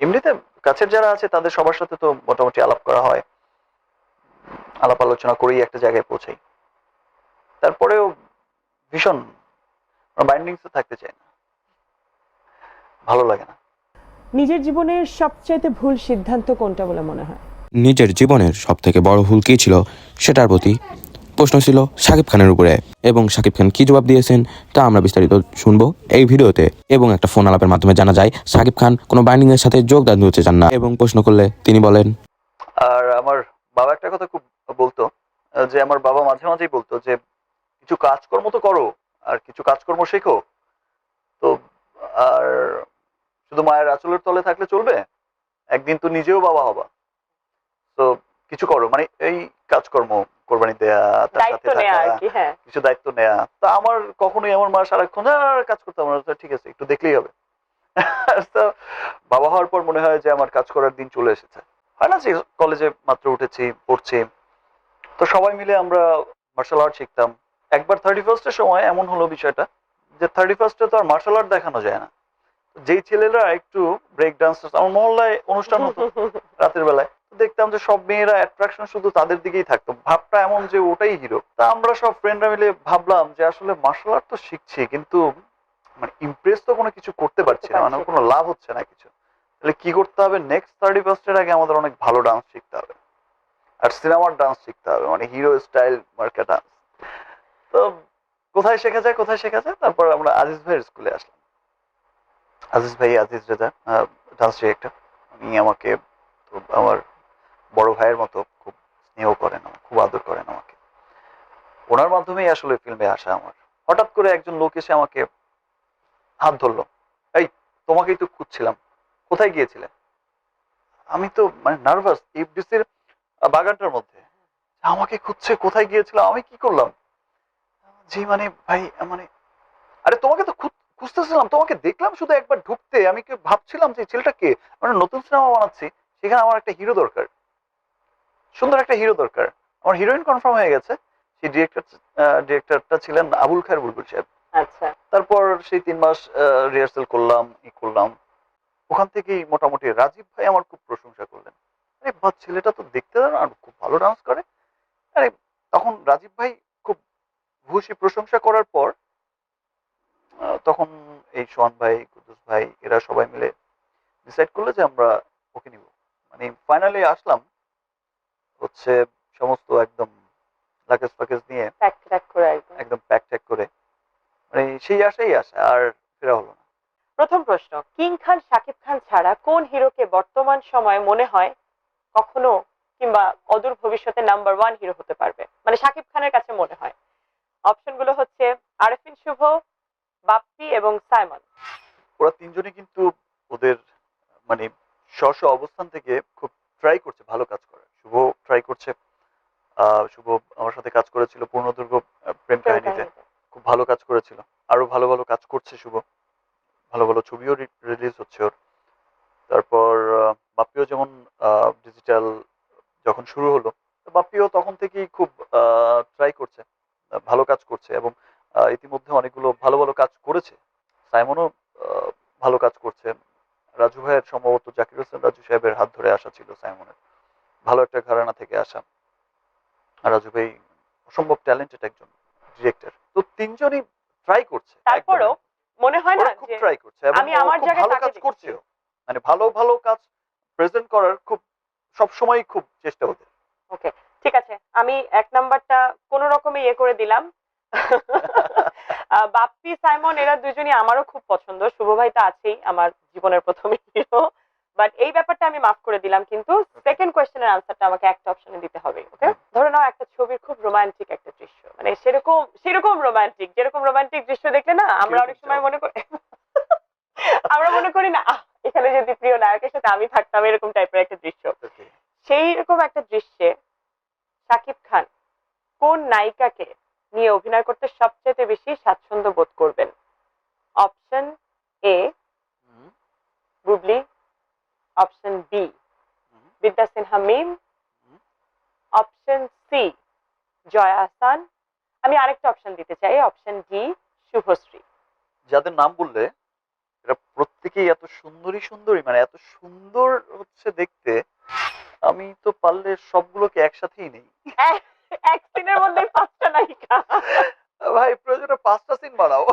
এমনিতে কাছের যারা আছে তাদের সবার সাথে তো মোটামুটি আলাপ করা হয়, আলাপ আলোচনা করেই একটা জায়গায় পৌঁছাই। তারপরেও ভীষণ বাইন্ডিংস থাকতে চাই না, ভালো লাগে না। নিজের জীবনের সবচাইতে ভুল সিদ্ধান্ত কোনটা বলে মনে হয়? নিজের জীবনের সবথেকে বড় ভুল কী ছিল সেটার প্রতি প্রশ্ন ছিল শাকিব খানের উপরে, এবং শাকিব খান কি জবাব দিয়েছেন তা আমরা বিস্তারিত শুনবো এই ভিডিওতে। এবং একটা ফোন আলাপের মাধ্যমে জানা যায় শাকিব খান কোনো বাইন্ডিং এর সাথে যোগদান দিতে চান না, এবং প্রশ্ন করলে তিনি বলেন। আর আমার বাবা একটা কথা খুব বলতো, যে আমার বাবা মাঝে মাঝেই বলতো যে কিছু কাজকর্ম তো করো, আর কিছু কাজকর্ম শেখো। তো আর শুধু মায়ের আঁচলের তলে থাকলে চলবে, একদিন তো নিজেও বাবা হবা। তো কিছু করো, মানে এই কাজকর্ম, কোরবানি দেয়া, তার সাথে দায়িত্ব নেওয়া থাকা, আর কি। হ্যাঁ, কিছু দায়িত্ব নেয়া। তা আমার কখনোই আমার মা সারাক্ষণ আর কাজ করতে আমার ঠিক আছে একটু দেখলেই হবে। তো বাবা হওয়ার পর মনে হয় যে আমার কাজ করার দিন চলে এসেছে। হয় না যে কলেজে মাত্র উঠেছি, পড়ছি, তো সবাই মিলে আমরা মার্শাল আর্ট শিখতাম। একবার 31st-এর সময় এমন হলো বিষয়টা যে 31st-এ তো আর মার্শাল আর্ট দেখানো যায় না। যেই ছেলেরা একটু ব্রেক ডান্স, আমার মহল্লায় অনুষ্ঠান হতো রাতের বেলায়, তো দেখতাম যে সব মেয়েরা অ্যাট্রাকশন শুধু তাদের দিকেই থাকতো, ভাবটা এমন যে ওটাই হিরো। তা আমরা সব ফ্রেন্ডরা মিলে ভাবলাম যে আসলে মার্শাল আর্ট তো শিখছি, কিন্তু মানে ইমপ্রেস তো কোনো কিছু করতে পারছি না, মানে কোনো লাভ হচ্ছে না কিছু। তাহলে কি করতে হবে, নেক্সট 31st-এর আগে আমাদের অনেক ভালো ডান্স শিখতে হবে, আর সিনেমার ডান্স শিখতে হবে, মানে হিরো স্টাইল মার্কা ডান্স। তো কোথায় শেখা যায়, কোথায় শেখা যায়, তারপর আমরা আজিজ ভাইয়ের স্কুলে আসলাম। আজিজ ভাই, আজিজ রেজা, ডান্স ডিরেক্টর। উনি আমাকে, তো আমার বড় ভাইয়ের মতো খুব স্নেহ করেন, খুব আদর করেন আমাকে। ওনার মাধ্যমেই আসলে ফিল্মে আসা আমার। হঠাৎ করে একজন লোক এসে আমাকে হাত ধরলো, এই তোমাকেই তো খুঁজছিলাম, কোথায় গিয়েছিলে? আমি তো মানে নার্ভাস, এফডিসির বাগানটার মধ্যে, আমাকে খুঁজছে, কোথায় গিয়েছিলাম, আমি কি করলাম? জি মানে ভাই, মানে আরে তোমাকে তো খুঁজতেছিলাম, তোমাকে দেখলাম শুধু একবার ঢুকতে, আমি কি ভাবছিলাম যে ছেলেটা কে, মানে নতুন সিনেমা বানাচ্ছি, সেখানে আমার একটা হিরো দরকার, সুন্দর একটা হিরো দরকার। আমার হিরোইন কনফার্ম হয়ে গেছে, সেই ডিরেক্টরটা ছিলেন আবুল খায়ের বুলবুল সাহেব। আচ্ছা। তারপর সেই 3 মাস রিহার্সাল করলাম, করলাম। ওখান থেকেই মোটামুটি রাজীব ভাই আমার খুব প্রশংসা করলেন, আরে বাহ ছেলেটা তো দেখতে দারুণ আর খুব ভালো ডান্স করে। আরে তখন রাজীব ভাই খুব ভূয়সী প্রশংসা করার পর তখন এই সোহান ভাই, কুদ্দুস ভাই, এরা সবাই মিলে ডিসাইড করলো যে আমরা ওকে নিব। মানে ফাইনালি আসলাম হচ্ছে সমস্ত একদম লাগেজ ফাকেজ নিয়ে, প্যাক ট্যাক করে একদম। একদম প্যাক ট্যাক করে, মানে সেই আশাই আসা, আর ফেরা হলো না। প্রথম প্রশ্ন, কিং খান শাকিব খান ছাড়া কোন হিরোকে বর্তমান সময়ে মনে হয় কখনো কিংবা অদূর ভবিষ্যতে নাম্বার ওয়ান হিরো হতে পারবে, মানে শাকিব খানের কাছে মনে হয়? অপশনগুলো হচ্ছে আরেফিন শুভ, বাপ্পি এবং সাইমন। ওরা তিনজনই কিন্তু ওদের মানে স্ব স্ব অবস্থান থেকে খুব ট্রাই করছে ভালো কাজ করার। শুভ ট্রাই করছে, শুভ আমার সাথে কাজ করেছিল পূর্ণদৈর্ঘ্য প্রেম প্রেম কাহিনীতে, কাহিনীতে। খুব ভালো কাজ করেছিল। আরো ভালো ভালো কাজ করছে শুভ, ভালো ভালো ছবিও রিলিজ হচ্ছে ওর। তারপর বাপ্পিও যেমন ডিজিটাল যখন শুরু হলো, বাপ্পিও তখন থেকেই খুব ট্রাই করছে, ভালো কাজ করছে, এবং ইতিমধ্যে অনেকগুলো ভালো ভালো কাজ করেছে। সাইমনও ভালো কাজ করছে। রাজু ভাইয়ের সম্ভবত জাকির হোসেন রাজু সাহেবের হাত ধরে আসা ছিল সাইমনের, ভালো একটা ঘরানা থেকে আসা। আর রাজু ভাই অসম্ভব ট্যালেন্টেড একজন ডিরেক্টর। তো তিনজনই ট্রাই করছে, তারপরও মনে হয় না ওরা খুব যে ট্রাই করছে, এবং আমি আমার খুব জায়গায় ভালো তাকে কাজ দেখছি। করছেও, মানে ভালো ভালো কাজ প্রেজেন্ট করার খুব সবসময় খুব চেষ্টা ওদের। ওকে, ঠিক আছে, আমি এক নাম্বারটা কোন রকমে ইয়ে করে দিলাম। বাপ্পি সাইমন এরা দুজনই আমারও খুব পছন্দ, শুভ ভাই তো আছেই আমার জীবনের প্রথম হিরো, বাট এই ব্যাপারটা আমি মাফ করে দিলাম। কিন্তু সেকেন্ড কোয়েশ্চেনের আনসারটা আমাকে একটা অপশনে দিতে হবে। ওকে, ধরে নাও একটা ছবির খুব রোমান্টিক একটা দৃশ্য, মানে সেরকম সেরকম রোমান্টিক, যেরকম রোমান্টিক দৃশ্য দেখলে না আমরা অনেক সময় মনে করি আমরা মনে করি না এখানে যদি প্রিয় নায়কের সাথে আমি থাকতাম, এরকম টাইপের একটা দৃশ্য। সেই রকম একটা দৃশ্যে শাকিব খান কোন নায়িকাকে নিয়ে অভিনয় করতে সবচেয়ে বেশি স্বাচ্ছন্দ্য বোধ করবেন? Option A Bubly, option B Bidya Sinha Mim, option C Joya Ahsan, আমি আরেকটা অপশন দিতে চাই, অপশন ডি শুভশ্রী। যাদের নাম বললে এরা প্রত্যেকেই এত সুন্দরী, মানে এত সুন্দর হচ্ছে দেখতে। আমি তো পারলে সবগুলোকে একসাথেই নেই। এক সিনের মধ্যে 5টা নায়িকা। ভাই প্রয়োজনে 5টা সিন বাড়াও।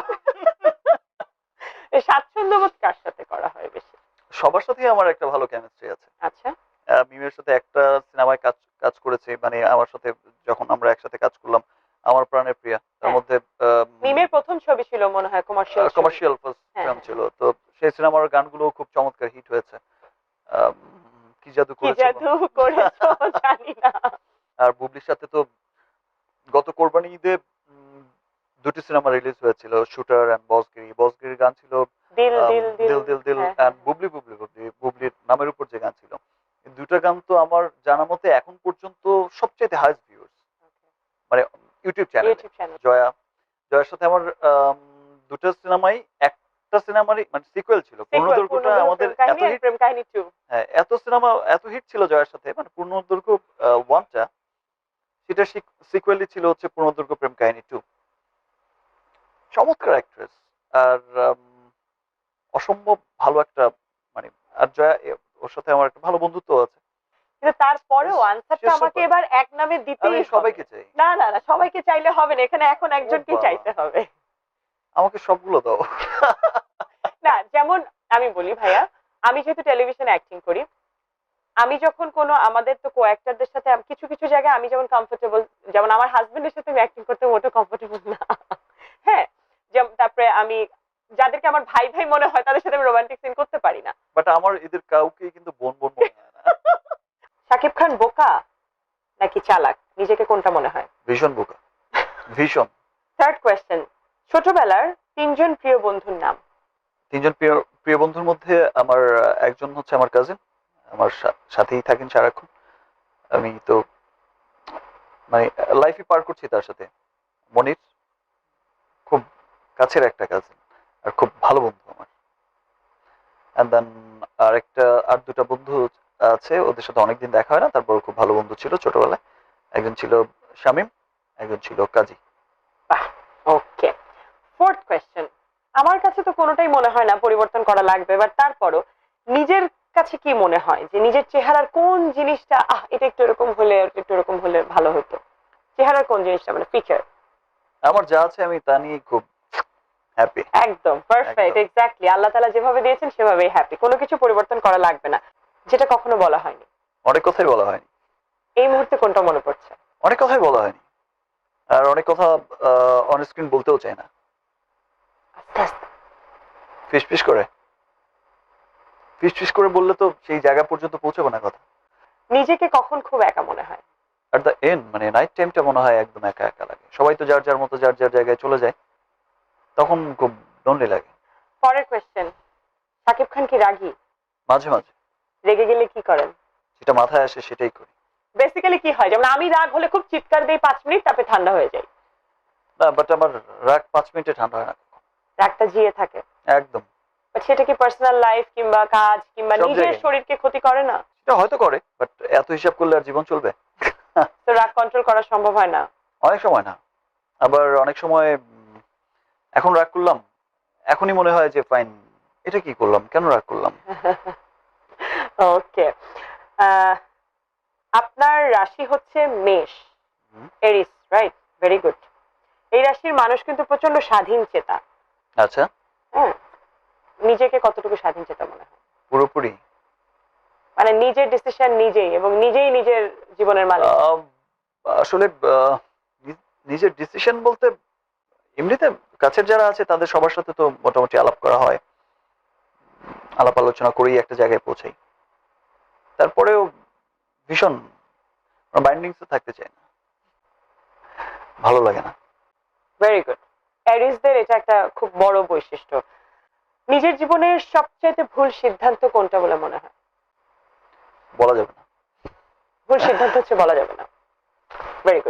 স্বাচ্ছন্দ্য বোধ কার সাথে করা হয় বেশি? সবার সাথেই আমার একটা ভালো কেমিস্ট্রি আছে। আচ্ছা, মিমের সাথে একটা সিনেমায় কাজ কাজ করেছি, মানে আমার সাথে যখন আমরা একসাথে কাজ করলাম, আমার প্রাণের প্রিয়া, তার হ্যাঁ। মধ্যে মিমের প্রথম ছবি ছিল মনে হয় কমার্শিয়াল। কমার্শিয়াল ফার্স্ট হ্যাঁ, ফিল্ম হ্যাঁ। ছিল। তো সেই সিনেমার গানগুলো খুব চমৎকার হিট হয়েছে। আম, কি জাদু কি করেছো। জাদু করেছো জানি না। আর বুবলির সাথে তো গত কোরবানি ঈদে দুটি সিনেমা রিলিজ হয়েছিল, শুটার এন্ড বসগিরি। বসগিরির গান ছিল দিল দিল দিল দিল। দিল দিল হ্যাঁ, এন্ড হ্যাঁ। বুবলির নামের উপর যে গান ছিল। এই দুইটা গান তো আমার জানা মতে এখন পর্যন্ত সবচেয়ে হাইস্ট ভিউয়ার্স, মানে ইউটিউব চ্যানেলে। YouTube channel. জয়ার সাথে আমার দুটো সিনেমাই, একটা সিনেমারই মানে সিকুয়েল ছিল। পূর্ণদৈর্ঘ্যটা আমাদের এত হিট, প্রেম কাহিনী 2। হ্যাঁ এত সিনেমা এত হিট ছিল জয়ার সাথে, মানে পূর্ণদৈর্ঘ্য 1টা, সেটা সিকুয়েলই ছিল হচ্ছে পূর্ণদৈর্ঘ্য প্রেম কাহিনী 2। চমৎকার অ্যাক্ট্রেস, আর অসম্ভব ভালো একটা, মানে আর জয়া ওর সাথে আমার একটা ভালো বন্ধুত্ব আছে। কিন্তু তারপরেও Yes, আনসারটা yes, আমাকে super. এবার এক নামে আমি দিতেই হবে। সবাইকে চাই, না না না, সবাইকে চাইলে হবে না, এখানে এখন একজনকেই বাবা। চাইতে হবে। আমাকে সবগুলো দাও। না, যেমন আমি বলি ভাইয়া, আমি যেহেতু টেলিভিশনে অ্যাক্টিং করি, আমি যখন কোনো আমাদের তো কো অ্যাক্টরদের সাথে কিছু কিছু জায়গায় আমি যেমন কমফোর্টেবল, যেমন আমার হাজবেন্ডের সাথে আমি অ্যাক্টিং করতে মোটেও কমফোর্টেবল না। হ্যাঁ, যেমন তারপরে আমি যাদেরকে আমার ভাই ভাই মনে হয় তাদের সাথে আমি রোমান্টিক সিন করতে পারি না। বাট আমার এদের কাউকেই কিন্তু বোন বোন মনে হয় না। শাকিব খান বোকা নাকি চালাক, নিজেকে কোনটা মনে হয়? ভীষণ বোকা, ভীষণ। থার্ড কোয়েশ্চেন, ছোটবেলার 3জন প্রিয় বন্ধুর নাম। 3জন প্রিয় প্রিয় বন্ধুর মধ্যে আমার একজন হচ্ছে আমার কাজিন, আমার সাথেই থাকেন সারাক্ষণ। আমি তো মানে লাইফই পার করছি তার সাথে। মনির খুব কাছের একটা কাজিন আর খুব ভালো বন্ধু আমার। এন্ড দেন আর দুটা বন্ধু আছে, ওদের সাথে অনেকদিন দেখা হয় না, তারপর খুব ভালো বন্ধু ছিল ছোটবেলায়। একজন ছিল শামীম, একজন ছিল কাজী। ওকে, ফোর্থ কোয়েশ্চেন, আমার কাছে তো কোনোটাই মনে হয় না পরিবর্তন করা লাগবে, বাট তারপরও নিজের কাছে কি মনে হয় যে নিজের চেহারার কোন জিনিসটা এটা একটু এরকম হলে একটু এরকম হলে ভালো হতো? চেহারার কোন জিনিসটা, মানে ফিচার? আমার যা আছে আমি তা নিয়ে খুব হ্যাপি। একদম পারফেক্ট, একদম। এক্স্যাক্টলি। আল্লাহ তাআলা যেভাবে দিয়েছেন সেভাবেই হ্যাপি, কোনো কিছু পরিবর্তন করা লাগবে না। যেটা কখনো বলা হয়নি, অনেক কথাই বলা হয়নি, এই মুহূর্তে কোনটা মনে পড়ছে? অনেক কথাই বলা হয়নি, আর অনেক কথা অন স্ক্রিন বলতেও চাই না। আস্তে আস্তে। ফিস ফিস করে বললে তো সেই জায়গা পর্যন্ত পৌঁছাবো না কথা। নিজেকে কখন খুব একা মনে হয়? অ্যাট দ্য এন্ড, মানে নাইট টাইমটা মনে হয় একদম একা একা লাগে। সবাই তো যার যার মতো যার যার জায়গায় চলে যায়, তখন খুব লোনলি লাগে। পরের কোয়েশ্চেন, শাকিব খান কি রাগী? মাঝে মাঝে রেগে গেলে কি করেন? যেটা মাথায় আসে সেটাই করি। বেসিক্যালি কি হয়, যেমন আমি রাগ হলে খুব চিৎকার দিই 5 মিনিট, তারপরে ঠান্ডা হয়ে যায়। না, বাট আমার রাগ 5 মিনিটে ঠান্ডা হয় না। রাগটা জিয়ে থাকে। একদম। বাট সেটা কি পার্সোনাল লাইফ কিংবা কাজ কিংবা সব নিজের জায়গায়। শরীরকে ক্ষতি করে না? সেটা হয়তো করে, বাট এত হিসাব করলে আর জীবন চলবে? তো রাগ কন্ট্রোল করা সম্ভব হয় না? অনেক সময় না, আবার অনেক সময় এখন রাগ করলাম, এখনই মনে হয় যে ফাইন, এটা কি করলাম, কেন রাগ করলাম। ওকে, আপনার রাশি হচ্ছে মেষ, এরিস, রাইট? Very good. এই রাশির মানুষ কিন্তু প্রচন্ড স্বাধীন চেতা। আচ্ছা। হ্যাঁ, নিজেকে কতটুকু স্বাধীন চেতা মনে হয়? পুরোপুরি। মানে নিজের ডিসিশন নিজেই, এবং নিজেই নিজের জীবনের মালিক। আসলে নিজের ডিসিশন বলতে এমনিতে কাছের যারা আছে তাদের সবার সাথে তো মোটামুটি আলাপ করা হয়, আলাপ আলোচনা করেই একটা জায়গায় পৌঁছাই। তারপরেও ভীষণ বাইন্ডিংসে থাকতে চাই না, ভালো লাগে না। Very good. অ্যারিসদের এটা একটা খুব বড় বৈশিষ্ট্য। নিজের জীবনের সবচাইতে ভুল সিদ্ধান্ত কোনটা বলে মনে হয়? বলা যাবে না। ভুল সিদ্ধান্ত হচ্ছে বলা যাবে না। Very good.